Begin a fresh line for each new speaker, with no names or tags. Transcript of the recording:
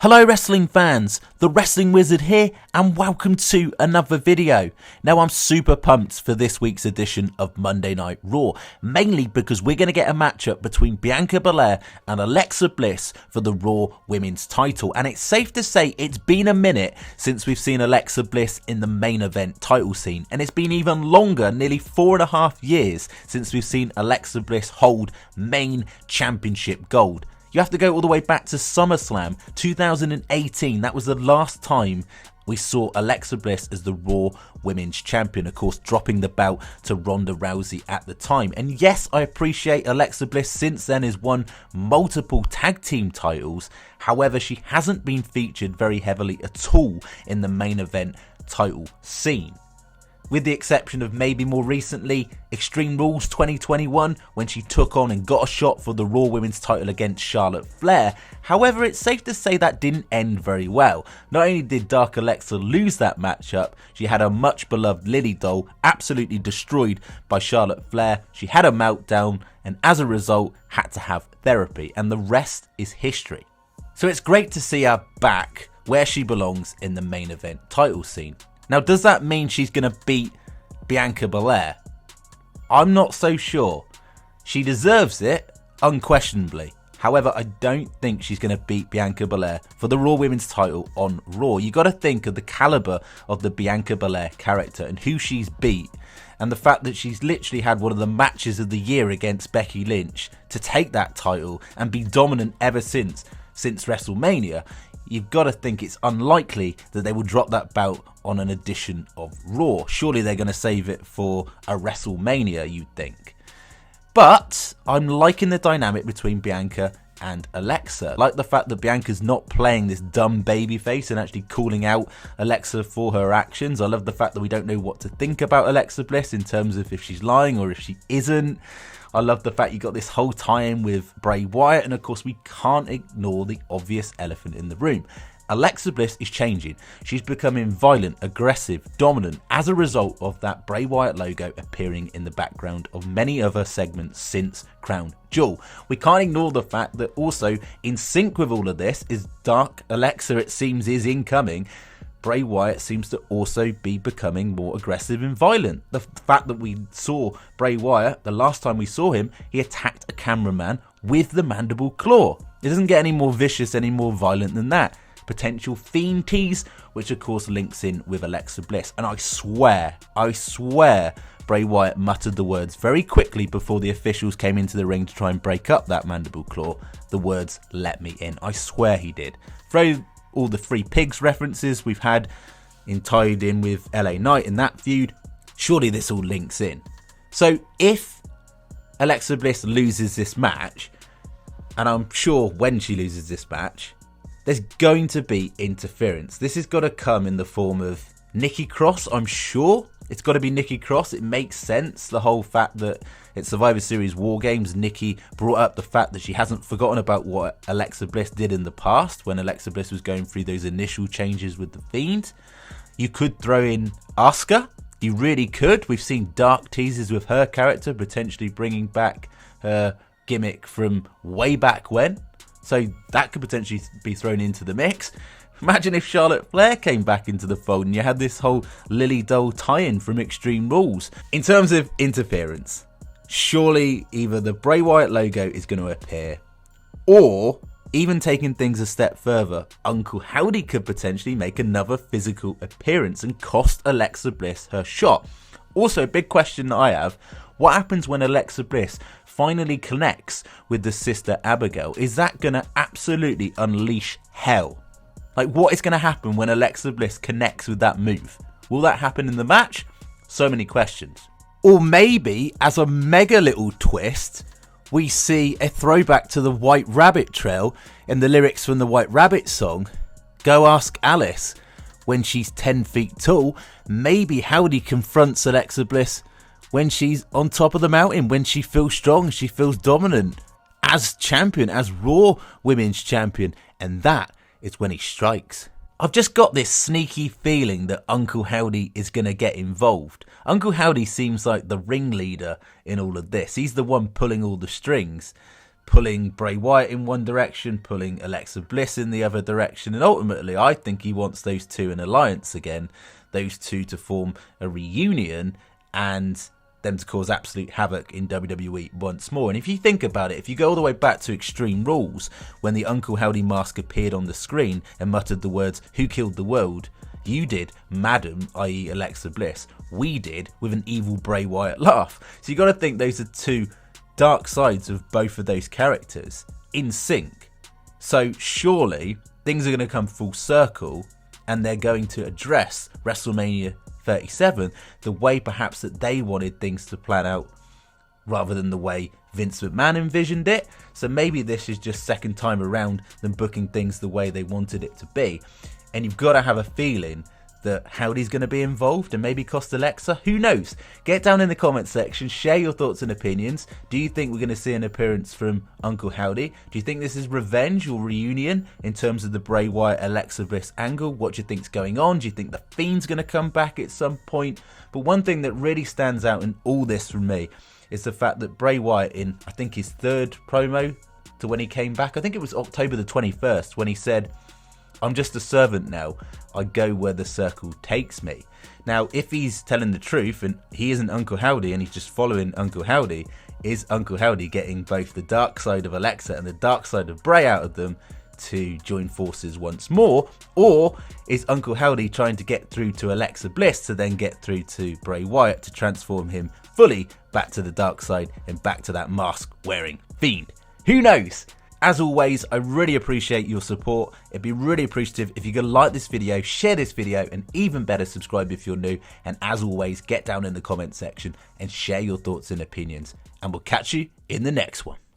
Hello wrestling fans, the Wrestling Wizard here and welcome to another video. Now I'm super pumped for this week's edition of Monday Night Raw, mainly because we're going to get a matchup between Bianca Belair and Alexa Bliss for the Raw Women's title, and it's safe to say it's been a minute since we've seen Alexa Bliss in the main event title scene, and it's been even longer, nearly 4.5 years since we've seen Alexa Bliss hold main championship gold. You have to go all the way back to SummerSlam 2018. That was the last time we saw Alexa Bliss as the Raw Women's Champion, of course dropping the belt to Ronda Rousey at the time. And yes, I appreciate Alexa Bliss since then has won multiple tag team titles. However, she hasn't been featured very heavily at all in the main event title scene, with the exception of maybe more recently Extreme Rules 2021 when she took on and got a shot for the Raw Women's title against Charlotte Flair. However, it's safe to say that didn't end very well. Not only did Dark Alexa lose that matchup, she had her much beloved Lily doll absolutely destroyed by Charlotte Flair. She had a meltdown and as a result had to have therapy, and the rest is history. So it's great to see her back where she belongs in the main event title scene. Now, does that mean she's going to beat Bianca Belair? I'm not so sure. She deserves it, unquestionably. However, I don't think she's going to beat Bianca Belair for the Raw Women's title on Raw. You got to think of the caliber of the Bianca Belair character and who she's beat, and the fact that she's literally had one of the matches of the year against Becky Lynch to take that title and be dominant ever since WrestleMania. You've got to think it's unlikely that they will drop that belt on an edition of Raw. Surely they're going to save it for a WrestleMania, you'd think. But I'm liking the dynamic between Bianca and Alexa. I like the fact that Bianca's not playing this dumb babyface and actually calling out Alexa for her actions. I love the fact that we don't know what to think about Alexa Bliss in terms of if she's lying or if she isn't. I love the fact you got this whole tie-in with Bray Wyatt, and of course we can't ignore the obvious elephant in the room. Alexa Bliss is changing. She's becoming violent, aggressive, dominant as a result of that Bray Wyatt logo appearing in the background of many other segments since Crown Jewel. We can't ignore the fact that also in sync with all of this is Dark Alexa, it seems, is incoming. Bray Wyatt seems to also be becoming more aggressive and violent. The fact that we saw Bray Wyatt, the last time we saw him, he attacked a cameraman with the mandible claw. It doesn't get any more vicious, any more violent than that. Potential fiend tease, which of course links in with Alexa Bliss. And I swear, Bray Wyatt muttered the words very quickly before the officials came into the ring to try and break up that mandible claw. The words, "Let me in." I swear he did. Throw all the Free Pigs references we've had tied in with LA Knight in that feud. Surely this all links in. So if Alexa Bliss loses this match, and I'm sure when she loses this match, there's going to be interference. This has got to come in the form of Nikki Cross, I'm sure. It's got to be Nikki Cross. It makes sense. The whole fact that it's Survivor Series War Games, Nikki brought up the fact that she hasn't forgotten about what Alexa Bliss did in the past when Alexa Bliss was going through those initial changes with the Fiend. You could throw in Asuka. You really could. We've seen dark teases with her character, potentially bringing back her gimmick from way back when. So that could potentially be thrown into the mix. Imagine if Charlotte Flair came back into the fold and you had this whole Lily doll tie-in from Extreme Rules. In terms of interference, surely either the Bray Wyatt logo is going to appear, or even taking things a step further, Uncle Howdy could potentially make another physical appearance and cost Alexa Bliss her shot. Also, a big question that I have, what happens when Alexa Bliss finally connects with the sister Abigail? Is that going to absolutely unleash hell? Like, what is going to happen when Alexa Bliss connects with that move? Will that happen in the match? So many questions. Or maybe, as a mega little twist, we see a throwback to the White Rabbit trail in the lyrics from the White Rabbit song, "Go Ask Alice." When she's 10 feet tall, maybe Howdy confronts Alexa Bliss when she's on top of the mountain, when she feels strong, she feels dominant as champion, as Raw Women's Champion, and that is when he strikes. I've just got this sneaky feeling that Uncle Howdy is going to get involved. Uncle Howdy seems like the ringleader in all of this. He's the one pulling all the strings. pulling Bray Wyatt in one direction, pulling Alexa Bliss in the other direction, and ultimately I think he wants those two in alliance again, those two to form a reunion and them to cause absolute havoc in WWE once more. And if you think about it, if you go all the way back to Extreme Rules, when the Uncle Howdy mask appeared on the screen and muttered the words, "Who killed the world?" You did, Madam, i.e. Alexa Bliss. We did, with an evil Bray Wyatt laugh. So you got to think those are two dark sides of both of those characters in sync. So surely things are going to come full circle and they're going to address WrestleMania 37 the way perhaps that they wanted things to plan out rather than the way Vince McMahon envisioned it. So maybe this is just second time around them booking things the way they wanted it to be. And you've got to have a feeling that Howdy's going to be involved and maybe cost Alexa. Who knows? Get down in the comment section, share your thoughts and opinions. Do you think we're going to see an appearance from Uncle Howdy? Do you think this is revenge or reunion in terms of the Bray Wyatt Alexa Bliss angle? What do you think's going on? Do you think the Fiend's going to come back at some point? But one thing that really stands out in all this from me is the fact that Bray Wyatt, in I think his third promo to when he came back, I think it was October the 21st, when he said, "I'm just a servant now. I go where the circle takes me." Now, if he's telling the truth and he isn't Uncle Howdy and he's just following Uncle Howdy, is Uncle Howdy getting both the dark side of Alexa and the dark side of Bray out of them to join forces once more? Or is Uncle Howdy trying to get through to Alexa Bliss to then get through to Bray Wyatt to transform him fully back to the dark side and back to that mask wearing Fiend? Who knows? As always, I really appreciate your support. It'd be really appreciative if you could like this video, share this video, and even better, subscribe if you're new. And as always, get down in the comment section and share your thoughts and opinions. And we'll catch you in the next one.